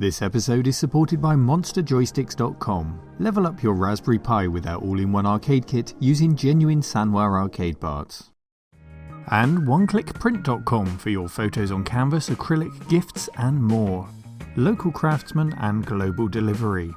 This episode is supported by MonsterJoysticks.com. Level up your Raspberry Pi with our all-in-one arcade kit using genuine Sanwa arcade parts. And OneClickPrint.com for your photos on canvas, acrylic, gifts and more. Local craftsmen and global delivery.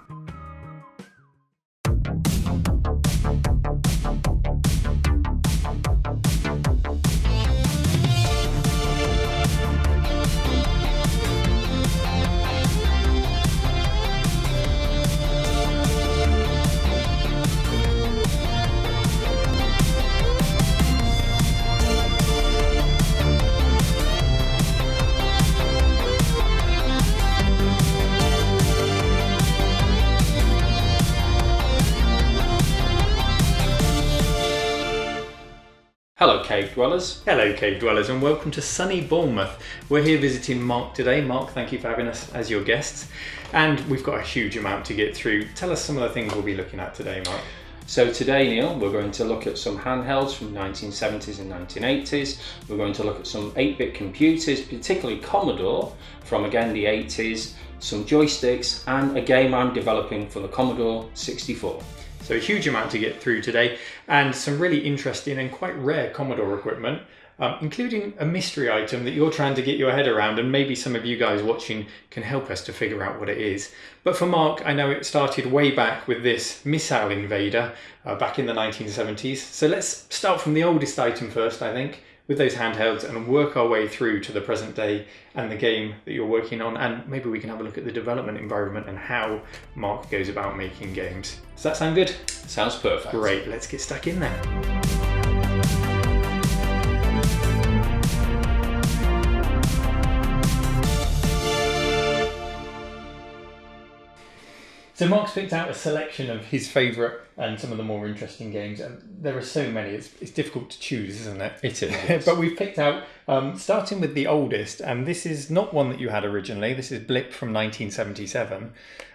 Hello Cave Dwellers. Hello Cave Dwellers and welcome to sunny Bournemouth. We're here visiting Mark today. Mark, thank you for having us as your guests. And we've got a huge amount to get through. Tell us some of the things we'll be looking at today, Mark. So today, Neil, we're going to look at some handhelds from 1970s and 1980s. We're going to look at some 8-bit computers, particularly Commodore from again the 80s, some joysticks and a game I'm developing for the Commodore 64. So a huge amount to get through today and some really interesting and quite rare Commodore equipment, including a mystery item that you're trying to get your head around, and maybe some of you guys watching can help us to figure out what it is. But for Mark, I know it started way back with this missile invader back in the 1970s. So let's start from the oldest item first, I think, with those handhelds and work our way through to the present day and the game that you're working on, and maybe we can have a look at the development environment and how Mark goes about making games. Does that sound good? Sounds perfect. Great, let's get stuck in there. So Mark's picked out a selection of his favourite and some of the more interesting games, and there are so many, it's difficult to choose, isn't it? It is. But we've picked out, starting with the oldest, and this is not one that you had originally, this is Blip from 1977,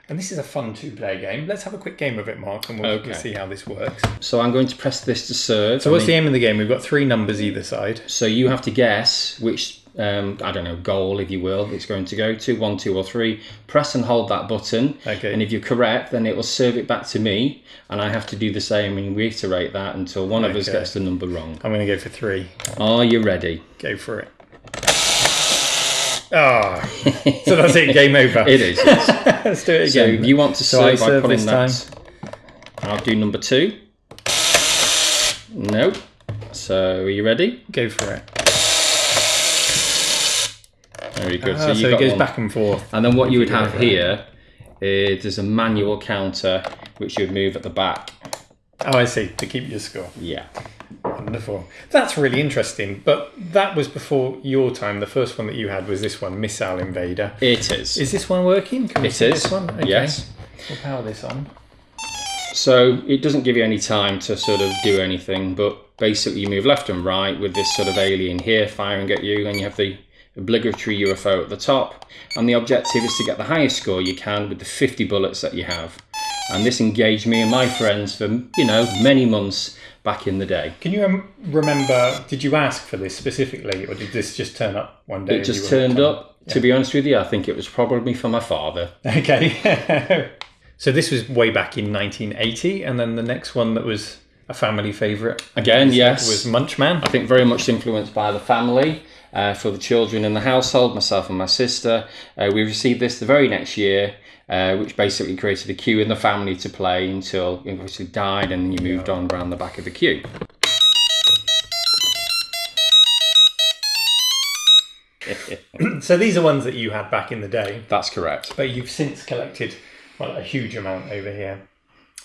and this is a fun two-player game. Let's have a quick game of it, Mark, and we'll see how this works. So I'm going to press this to serve. So what's the aim of the game? We've got 3 numbers either side. So you have to guess which I don't know, goal, if you will, it's going to go to, 1, 2 or 3. Press and hold that button. Okay. And if you're correct, then it will serve it back to me, and I have to do the same and reiterate that until one of us gets the number wrong. I'm going to go for 3. Are you ready? Go for it. Ah, so that's it, game over. It is, yes. Let's do it again. So if you want to serve by putting that, time. I'll do number 2. Nope. So are you ready? Go for it. Very good. So it goes back and forth. And then what you would have here is there's a manual counter which you would move at the back. Oh, I see, to keep your score. Yeah. Wonderful. That's really interesting. But that was before your time. The first one that you had was this one, Missile Invader. It is. Is this one working? Can we it see is. This one? Okay. Yes. We'll power this on. So it doesn't give you any time to sort of do anything, but basically you move left and right with this sort of alien here firing at you, and you have the obligatory UFO at the top, and the objective is to get the highest score you can with the 50 bullets that you have. And this engaged me and my friends for, you know, many months back in the day. Can you remember, did you ask for this specifically, or did this just turn up one day? It just turned up. Yeah. To be honest with you, I think it was probably for my father. Okay. So this was way back in 1980, and then the next one that was a family favourite. Again, yes. Was Munchman. I think very much influenced by the family. For the children in the household, myself and my sister. We received this the very next year, which basically created a queue in the family to play until you obviously died, and then you moved on around the back of the queue. So these are ones that you had back in the day. That's correct. But you've since collected, well, a huge amount over here.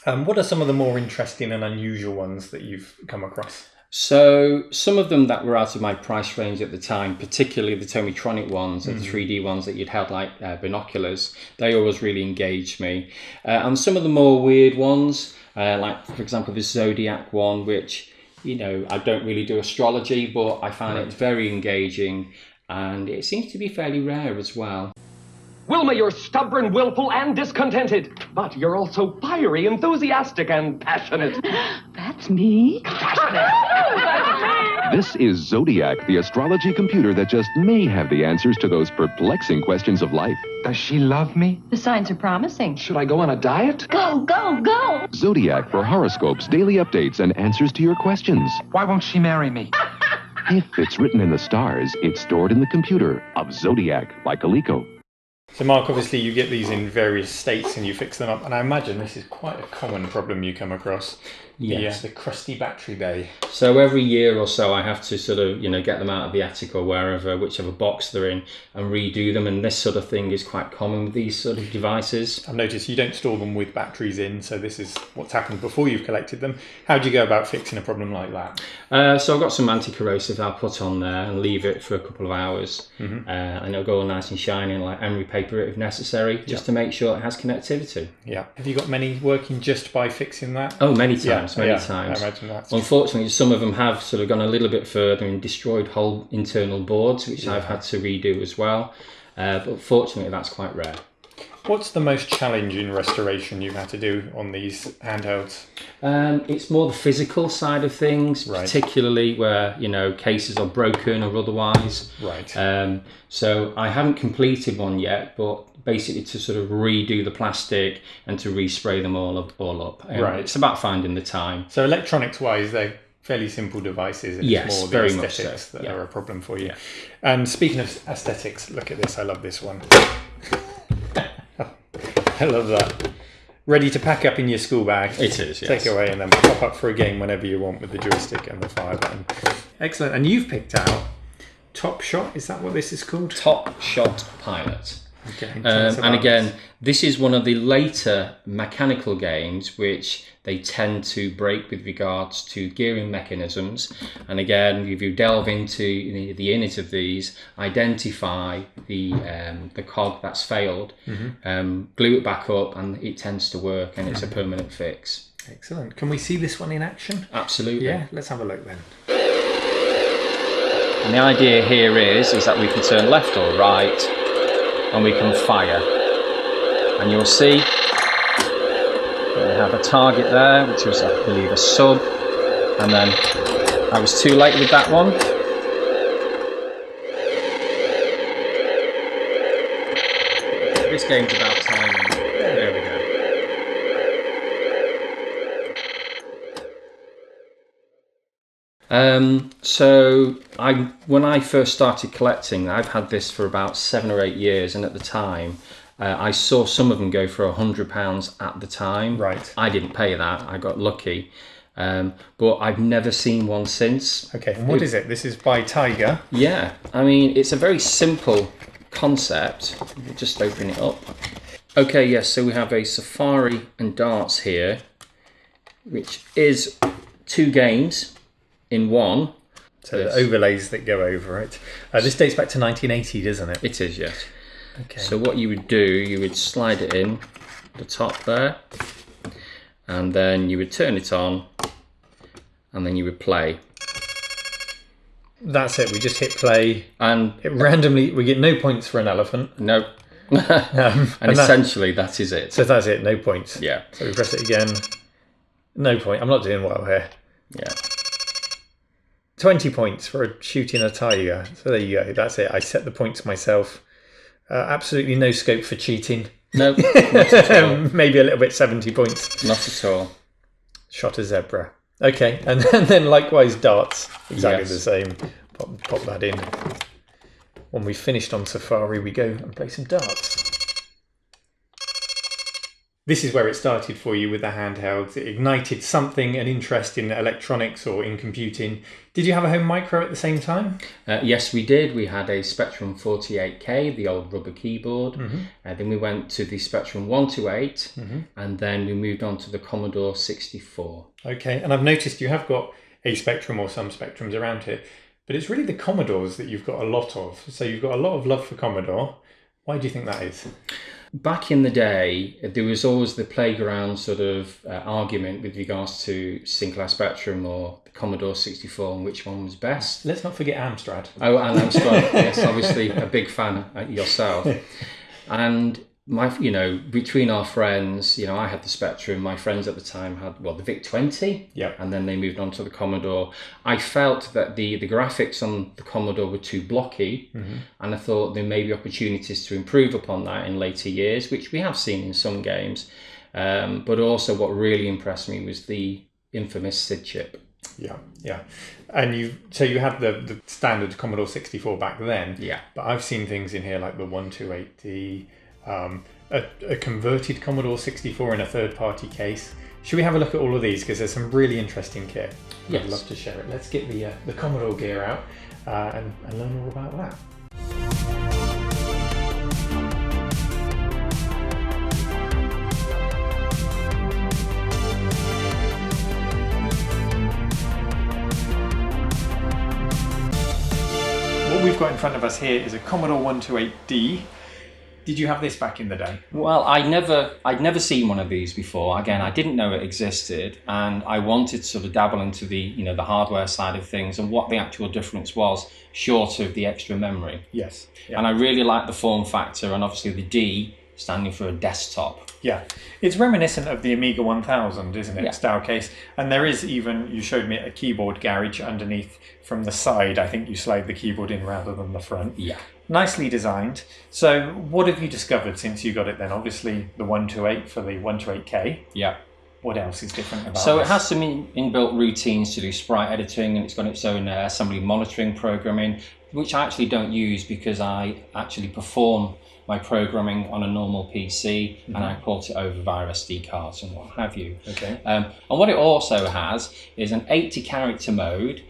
What are some of the more interesting and unusual ones that you've come across? So some of them that were out of my price range at the time, particularly the Tomitronic ones and the 3D ones that you'd held like binoculars, they always really engaged me. And some of the more weird ones, like for example this Zodiac one, which, you know, I don't really do astrology, but I find it very engaging, and it seems to be fairly rare as well. Wilma, you're stubborn, willful, and discontented. But you're also fiery, enthusiastic, and passionate. That's me. Passionate. This is Zodiac, the astrology computer that just may have the answers to those perplexing questions of life. Does she love me? The signs are promising. Should I go on a diet? Go, go, go! Zodiac for horoscopes, daily updates, and answers to your questions. Why won't she marry me? If it's written in the stars, it's stored in the computer of Zodiac by Coleco. So Mark, obviously you get these in various states and you fix them up, and I imagine this is quite a common problem you come across. Yes. The crusty battery bay. So every year or so I have to sort of, get them out of the attic or wherever, whichever box they're in, and redo them, and this sort of thing is quite common with these sort of devices. I've noticed you don't store them with batteries in, so this is what's happened before you've collected them. How do you go about fixing a problem like that? So I've got some anti-corrosive I'll put on there and leave it for a couple of hours, and it'll go all nice and shiny, and like emery paper it if necessary, just to make sure it has connectivity. Yeah. Have you got many working just by fixing that? Oh, many times. Many times. I imagine that. Unfortunately, some of them have sort of gone a little bit further and destroyed whole internal boards, which I've had to redo as well. But fortunately, that's quite rare. What's the most challenging restoration you've had to do on these handhelds? It's more the physical side of things, particularly where, cases are broken or otherwise. Right. So I haven't completed one yet, but basically to sort of redo the plastic and to respray them all up. Right. It's about finding the time. So electronics-wise, they're fairly simple devices. And Yes, it's more very the much aesthetics so. that are a problem for you. Yeah. And speaking of aesthetics, look at this. I love this one. I love that. Ready to pack up in your school bag. It is, yes. Take away and then pop up for a game whenever you want with the joystick and the fire button. Excellent. And you've picked out Top Shot. Is that what this is called? Top Shot Pilot. Okay. And again, this is one of the later mechanical games which they tend to break with regards to gearing mechanisms. And again, if you delve into the innate of these, identify the cog that's failed, glue it back up, and it tends to work, and it's a permanent fix. Excellent. Can we see this one in action? Absolutely. Yeah, let's have a look then. And the idea here is that we can turn left or right, and we can fire. And you'll see we have a target there, which was, I believe, a sub. And then I was too late with that one. This game's about timing. There we go. So when I first started collecting, I've had this for about 7 or 8 years, and at the time I saw some of them go for £100 at the time. Right. I didn't pay that, I got lucky, but I've never seen one since. Okay, and what is it? This is by Tiger. Yeah, I mean, it's a very simple concept. We'll just open it up. Okay, yes, so we have a Safari and Darts here, which is 2 games in one. So the overlays that go over it. This dates back to 1980, doesn't it? It is, yes. Okay. So what you would do, you would slide it in the top there, and then you would turn it on, and then you would play. That's it. We just hit play, And it randomly. We get no points for an elephant. no, and essentially that is it. So that's it. No points. Yeah, So we press it again. No point. I'm not doing well here. yeah. 20 points for shooting a tiger. So there you go. That's it. I set the points myself. Absolutely no scope for cheating. No, not at all. Maybe a little bit. 70 points. Not at all. Shot a zebra. Okay, and then likewise darts. Exactly Yes. the same. Pop that in. When we've finished on Safari, we go and play some darts. This is where it started for you with the handhelds. It ignited something, an interest in electronics or in computing. Did you have a home micro at the same time? Yes, we did. We had a Spectrum 48K, the old rubber keyboard. Then we went to the Spectrum 128, and then we moved on to the Commodore 64. Okay, and I've noticed you have got a Spectrum or some Spectrums around here, but it's really the Commodores that you've got a lot of. So you've got a lot of love for Commodore. Why do you think that is? Back in the day, there was always the playground sort of argument with regards to Sinclair Spectrum or the Commodore 64 and which one was best. Let's not forget Amstrad. Oh, and Amstrad, yes, obviously a big fan yourself. And between our friends, I had the Spectrum. My friends at the time had the VIC-20, and then they moved on to the Commodore. I felt that the graphics on the Commodore were too blocky, and I thought there may be opportunities to improve upon that in later years, which we have seen in some games. But also, what really impressed me was the infamous SID chip. Yeah. And you had the standard Commodore 64 back then. Yeah. But I've seen things in here like the 128D, a converted Commodore 64 in a third-party case. Should we have a look at all of these? Because there's some really interesting kit. Yes. I'd love to share it. Let's get the Commodore gear out and learn all about that. What we've got in front of us here is a Commodore 128D. Did you have this back in the day? Well, I'd never seen one of these before. Again, I didn't know it existed, and I wanted to sort of dabble into the hardware side of things and what the actual difference was, short of the extra memory. Yes. Yeah. And I really liked the form factor, and obviously the D standing for a desktop. Yeah, it's reminiscent of the Amiga 1000, isn't it? Yeah. Style case. And there is even, you showed me a keyboard garage underneath from the side. I think you slide the keyboard in rather than the front. Yeah. Nicely designed. So what have you discovered since you got it then? Obviously the 128 for the 128K. Yeah. What else is different about So this? it has some inbuilt routines to do sprite editing, and it's got its own assembly monitoring programming, which I actually don't use because I actually perform my programming on a normal PC, and I port it over via SD cards and what have you. Okay. And what it also has is an 80 character mode,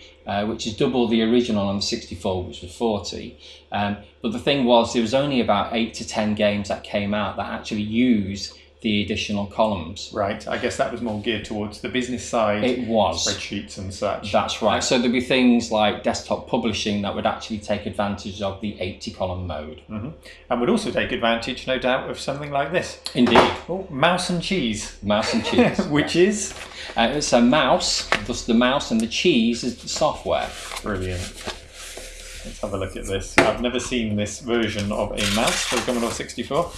which is double the original on the 64, which was 40. But the thing was, there was only about 8 to 10 games that came out that actually used the additional columns. Right, I guess that was more geared towards the business side. It was. Spreadsheets and such. That's right. So there'd be things like desktop publishing that would actually take advantage of the 80 column mode. And would also take advantage, no doubt, of something like this. Indeed. Oh, mouse and cheese. Mouse and cheese. Which is? It's a mouse, plus the mouse, and the cheese is the software. Brilliant. Let's have a look at this. I've never seen this version of a mouse for the Commodore 64.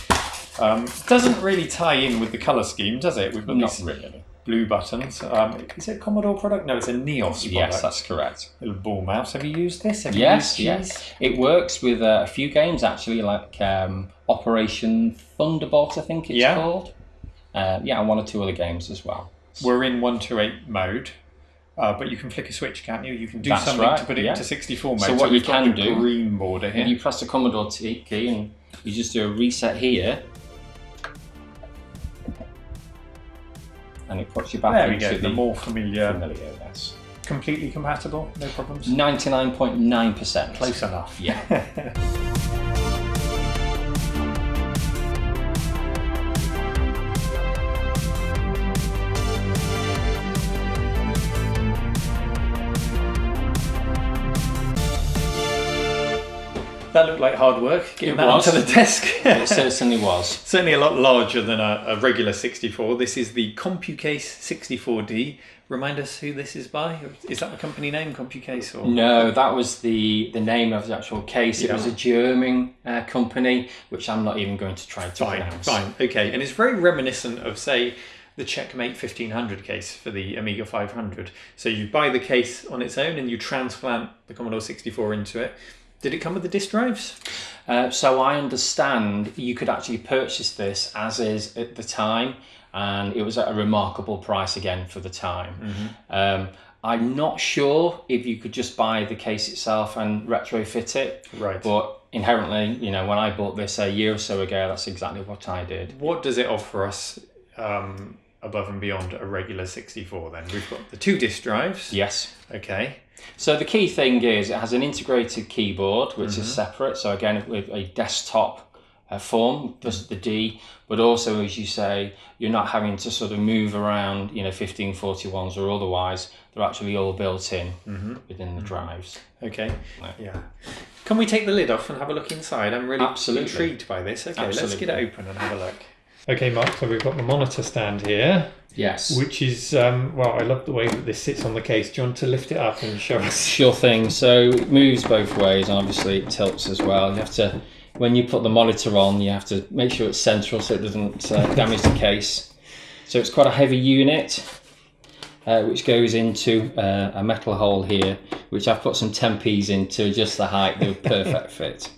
Doesn't really tie in with the colour scheme, does it? We've got Not these really. blue buttons. Is it a Commodore product? No, it's a Neos product. Yes, that's correct. Little ball mouse. Have you used this? Have you Yes, used yes. cheese? It works with a few games actually, like Operation Thunderbolt, I think it's called. And one or two other games as well. We're in 128 mode. But you can flick a switch, can't you? You can do That's something right, to put it into 64 mode. So what you we've got can the do, green border here. you press the Commodore key and you just do a reset here, and it puts you back There we into go, the more familiar. yes. Completely compatible, no problems? 99.9%. Close enough. Yeah. That looked like hard work, getting It that was. onto the desk. It certainly was. Certainly a lot larger than a regular 64. This is the CompuCase 64D. Remind us who this is by? Is that the company name, CompuCase? Or? No, that was the name of the actual case. It was a German company, which I'm not even going to try to pronounce. Fine, okay. And it's very reminiscent of, say, the Checkmate 1500 case for the Amiga 500. So you buy the case on its own and you transplant the Commodore 64 into it. Did it come with the disk drives? So I understand you could actually purchase this as is at the time, and it was at a remarkable price again for the time. I'm not sure if you could just buy the case itself and retrofit it. Right. But inherently, when I bought this a year or so ago, that's exactly what I did. What does it offer us above and beyond a regular 64 then? We've got the 2 disk drives. Yes. Okay. So the key thing is it has an integrated keyboard, which is separate. So again, with a desktop form, just the D, but also, as you say, you're not having to sort of move around, 1541s or otherwise. They're actually all built in within the drives. Okay. Yeah. Can we take the lid off and have a look inside? I'm really Absolutely. intrigued by this. Okay, let's Absolutely. get it open and have a look. Okay, Mark, so we've got the monitor stand here. Yes. Which is, I love the way that this sits on the case. Do you want to lift it up and show us? Sure thing. So it moves both ways, and obviously it tilts as well. You have to when you put the monitor on, you have to make sure it's central so it doesn't damage the case. So it's quite a heavy unit, which goes into a metal hole here, which I've put some 10p's in to adjust the height. They're perfect fit.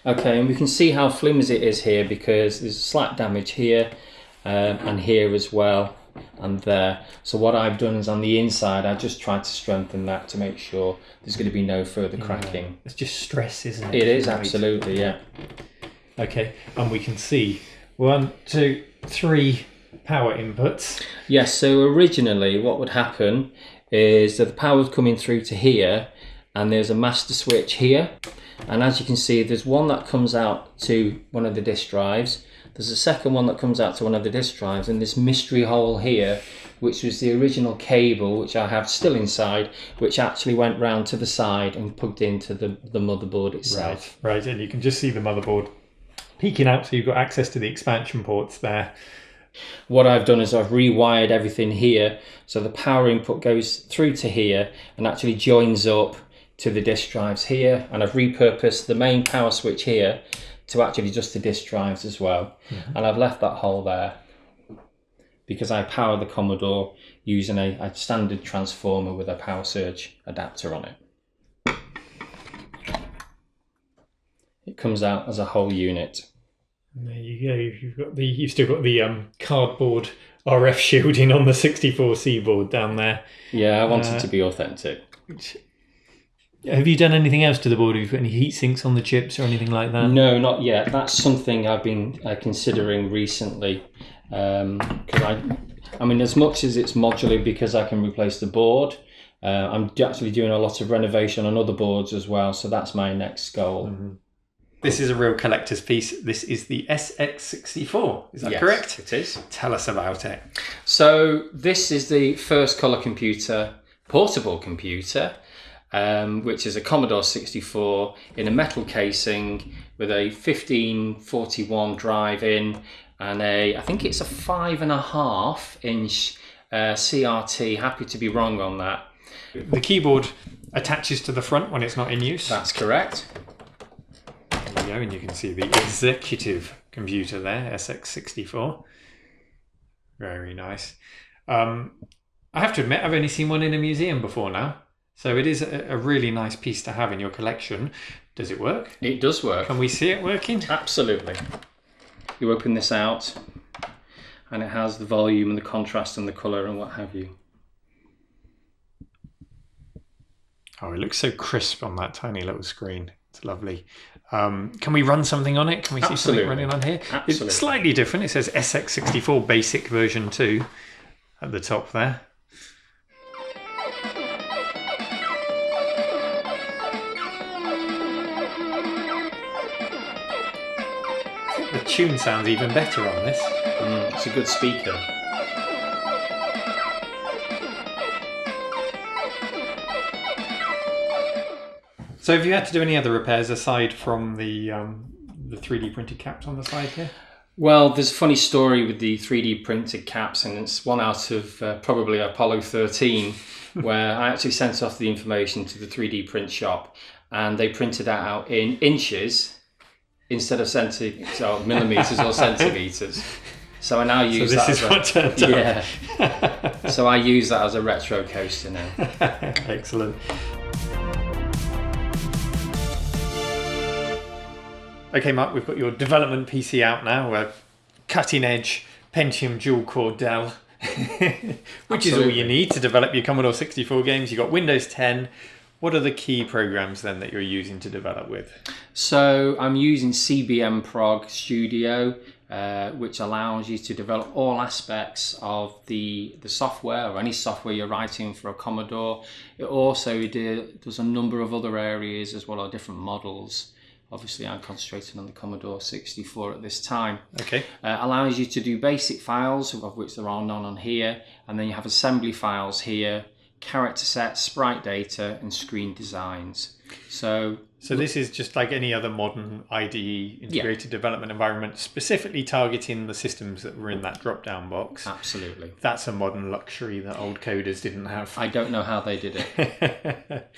Okay, and we can see how flimsy it is here because there's slight damage here and here as well, and there. So what I've done is on the inside, I just tried to strengthen that to make sure there's going to be no further cracking. It's just stress, isn't it? It is, absolutely, yeah. Okay, and we can see 1, 2, 3 power inputs. Yes, so originally what would happen is that the power would come in through to here, and there's a master switch here. And as you can see, there's one that comes out to one of the disk drives. There's a second one that comes out to one of the disk drives, and this mystery hole here, which was the original cable, which I have still inside, which actually went round to the side and plugged into the motherboard itself. Right, and you can just see the motherboard peeking out, so you've got access to the expansion ports there. What I've done is I've rewired everything here, so the power input goes through to here and actually joins up to the disk drives here, and I've repurposed the main power switch here to actually just the disk drives as well. And I've left that hole there because I power the Commodore using a standard transformer with a power surge adapter on it. It comes out as a whole unit. And there you go. You've still got the cardboard RF shielding on the 64C board down there. Yeah, I want it to be authentic. Have you done anything else to the board? Have you put any heat sinks on the chips or anything like that? No, not yet. That's something I've been considering recently. Because I mean, as much as it's modular because I can replace the board, I'm actually doing a lot of renovation on other boards as well. So that's my next goal. This is a real collector's piece. This is the SX64. Is that correct? It is. Tell us about it. So this is the first colour computer, portable computer, which is a Commodore 64 in a metal casing with a 1541 drive in and I think it's a 5.5 inch CRT. Happy to be wrong on that. The keyboard attaches to the front when it's not in use. That's correct. There you go, and you can see the executive computer there, SX64. Very nice. I have to admit, I've only seen one in a museum before now. So it is a really nice piece to have in your collection. Does it work? It does work. Can we see it working? Absolutely. You open this out and it has the volume and the contrast and the colour and what have you. Oh, it looks so crisp on that tiny little screen. It's lovely. Can we run something on it? Can we see something running on here? Absolutely. It's slightly different. It says SX64 Basic version 2 at the top there. The tune sounds even better on this. It's a good speaker. So have you had to do any other repairs aside from the 3D printed caps on the side here? Well, there's a funny story with the 3D printed caps, and it's one out of probably Apollo 13, where I actually sent off the information to the 3D print shop, and they printed that out in inches instead of millimeters or centimeters. So I now use that. This is what turned up. Yeah. So I use that as a retro coaster now. Excellent. Okay, Mark, we've got your development PC out now. A cutting-edge Pentium dual-core Dell, which is all you need to develop your Commodore 64 games. You've got Windows 10. What are the key programs then that you're using to develop with? So I'm using CBM Prog Studio, which allows you to develop all aspects of the software or any software you're writing for a Commodore. It also does a number of other areas as well, or different models. Obviously, I'm concentrating on the Commodore 64 at this time. Okay. Allows you to do basic files, of which there are none on here, and then you have assembly files here, character sets, sprite data, and screen designs. So So this is just like any other modern IDE, integrated development environment, specifically targeting the systems that were in that drop-down box. Absolutely. That's a modern luxury that old coders didn't have. I don't know how they did it.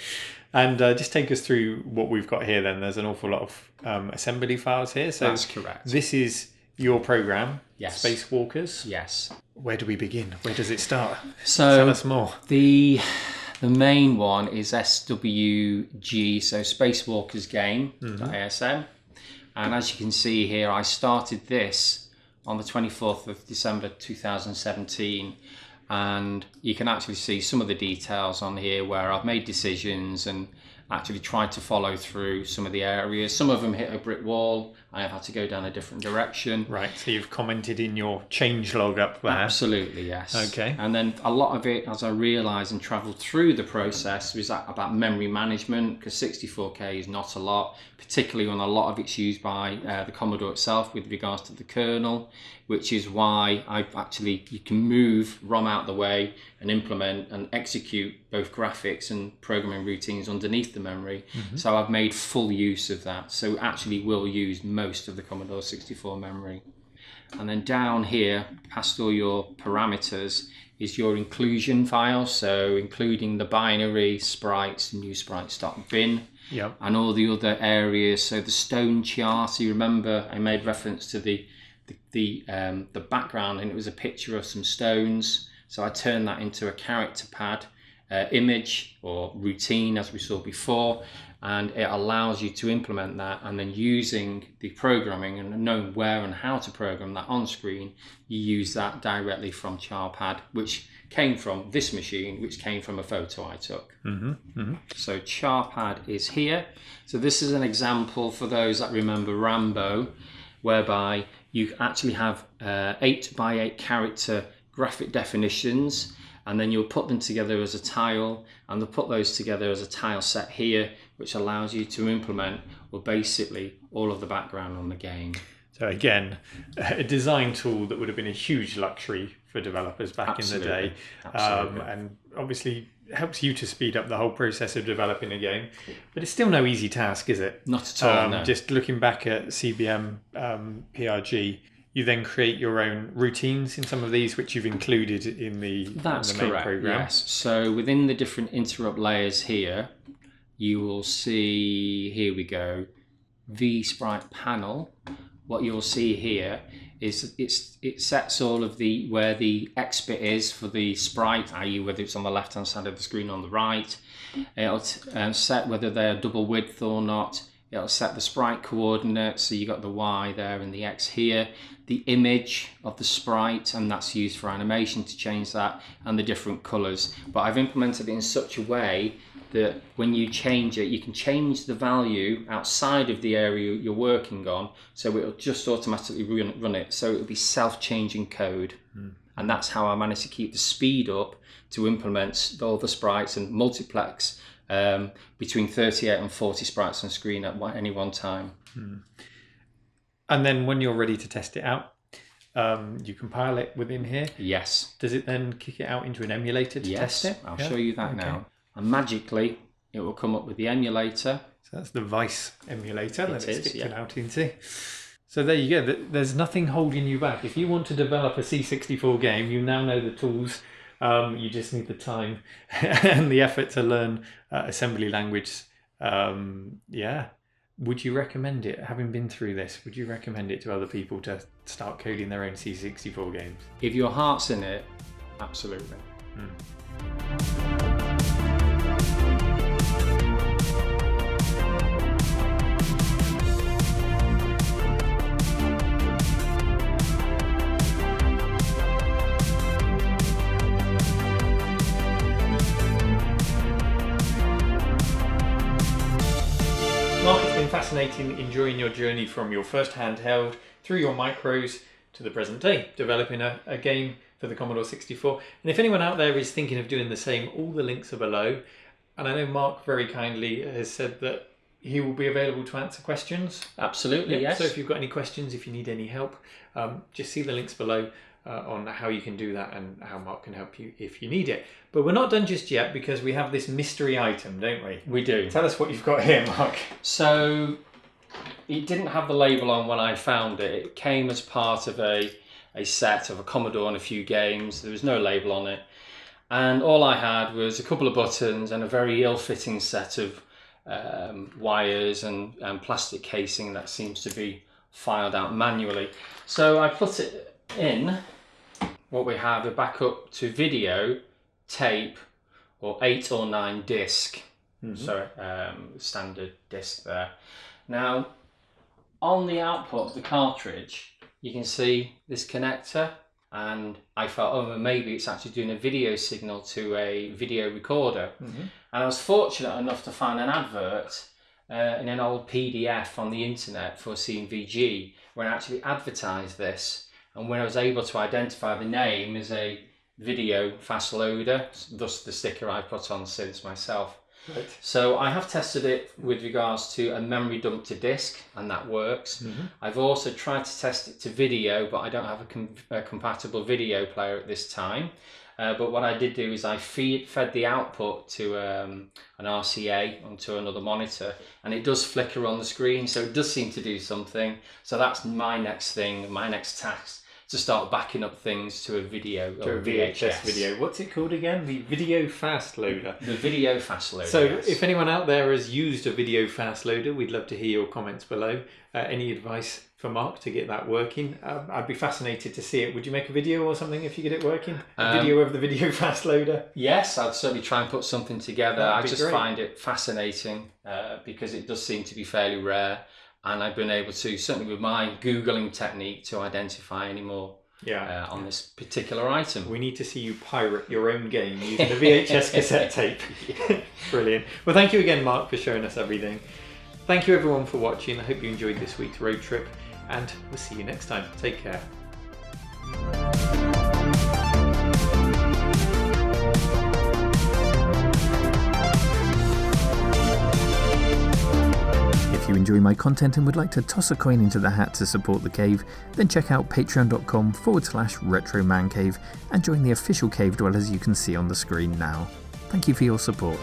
And just take us through what we've got here then. There's an awful lot of assembly files here. So That's correct. This is your program, Yes. Spacewalkers. Yes. Where do we begin? Where does it start? So Tell us more. The main one is SWG, so Spacewalkers Game.asm. And as you can see here, I started this on the 24th of December 2017. And you can actually see some of the details on here where I've made decisions and actually tried to follow through some of the areas. Some of them hit a brick wall. I have had to go down a different direction. Right, so you've commented in your change log up there. Absolutely, yes. Okay. And then a lot of it, as I realised and travelled through the process, was about memory management, because 64K is not a lot, particularly when a lot of it's used by the Commodore itself with regards to the kernel, which is why you can move ROM out the way and implement and execute both graphics and programming routines underneath the memory. So I've made full use of that. So actually will use most of the Commodore 64 memory. And then down here, past all your parameters, is your inclusion file. So including the binary, sprites, new sprites.bin. Yep. And all the other areas. So the stone chart, you remember I made reference to the background, and it was a picture of some stones. So I turned that into a character pad image or routine, as we saw before, and it allows you to implement that. And then using the programming and knowing where and how to program that on screen, you use that directly from CharPad, which came from this machine, which came from a photo I took. So CharPad is here. So this is an example for those that remember Rambo, whereby you actually have 8x8 character graphic definitions, and then you'll put them together as a tile, and they'll put those together as a tile set here, which allows you to implement, well, basically all of the background on the game. So again, a design tool that would have been a huge luxury for developers back in the day. And obviously helps you to speed up the whole process of developing a game. But it's still no easy task, is it? Not at all, no. Just looking back at CBM PRG, you then create your own routines in some of these, which you've included in the main program. Yes. So within the different interrupt layers here, you will see, here we go, V-Sprite panel. What you'll see here is it sets all of where the X bit is for the sprite, i.e. whether it's on the left hand side of the screen or on the right. It'll set whether they're double width or not. It'll set the sprite coordinates, so you got the Y there and the X here, the image of the sprite, and that's used for animation to change that, and the different colours. But I've implemented it in such a way that when you change it, you can change the value outside of the area you're working on, so it'll just automatically run it. So it'll be self-changing code. And that's how I managed to keep the speed up to implement all the sprites and multiplex between 38 and 40 sprites on screen at any one time. And then when you're ready to test it out, you compile it within here. Yes. Does it then kick it out into an emulator to test it? I'll show you that now. And magically, it will come up with the emulator. So that's the Vice emulator that it's kicked it yeah. out into. So there you go. There's nothing holding you back. If you want to develop a C64 game, you now know the tools. You just need the time and the effort to learn assembly language. Would you recommend it? Having been through this, would you recommend it to other people to start coding their own C64 games? If your heart's in it, absolutely. Mark, it's been fascinating enjoying your journey from your first handheld through your micros to the present day, developing a game for the Commodore 64. And if anyone out there is thinking of doing the same, all the links are below. And I know Mark very kindly has said that he will be available to answer questions. Absolutely, yes. So if you've got any questions, if you need any help, just see the links below on how you can do that and how Mark can help you if you need it. But we're not done just yet because we have this mystery item, don't we? We do. Tell us what you've got here, Mark. So it didn't have the label on when I found it. It came as part of a set of a Commodore and a few games. There was no label on it. And all I had was a couple of buttons and a very ill-fitting set of wires and plastic casing that seems to be filed out manually. So I put it in. What we have a backup to video, tape, or 8 or 9 disc. So standard disc there. Now, on the output of the cartridge, you can see this connector, and I thought, oh, maybe it's actually doing a video signal to a video recorder. And I was fortunate enough to find an advert in an old PDF on the internet for CMVG where it actually advertised this, and when I was able to identify the name as a video fast loader, thus the sticker I put on since myself. Right. So I have tested it with regards to a memory dump to disk, and that works. I've also tried to test it to video, but I don't have a compatible video player at this time. But what I did do is I fed the output to an RCA onto another monitor, and it does flicker on the screen, so it does seem to do something. So that's my next thing, my next task, to start backing up things to a video or a VHS video. What's it called again? The video fast loader. The video fast loader. So yes. if anyone out there has used a video fast loader, we'd love to hear your comments below. Any advice for Mark to get that working? I'd be fascinated to see it. Would you make a video or something if you get it working? A video of the video fast loader? Yes, I'd certainly try and put something together. I just great. find it fascinating because it does seem to be fairly rare, and I've been able to, certainly with my Googling technique, to identify any more on this particular item. We need to see you pirate your own game using a VHS cassette tape. Brilliant. Well, thank you again, Mark, for showing us everything. Thank you everyone for watching. I hope you enjoyed this week's road trip, and we'll see you next time. Take care. If you enjoy my content and would like to toss a coin into the hat to support the cave, then check out patreon.com/retromancave and join the official cave dwellers you can see on the screen now. Thank you for your support.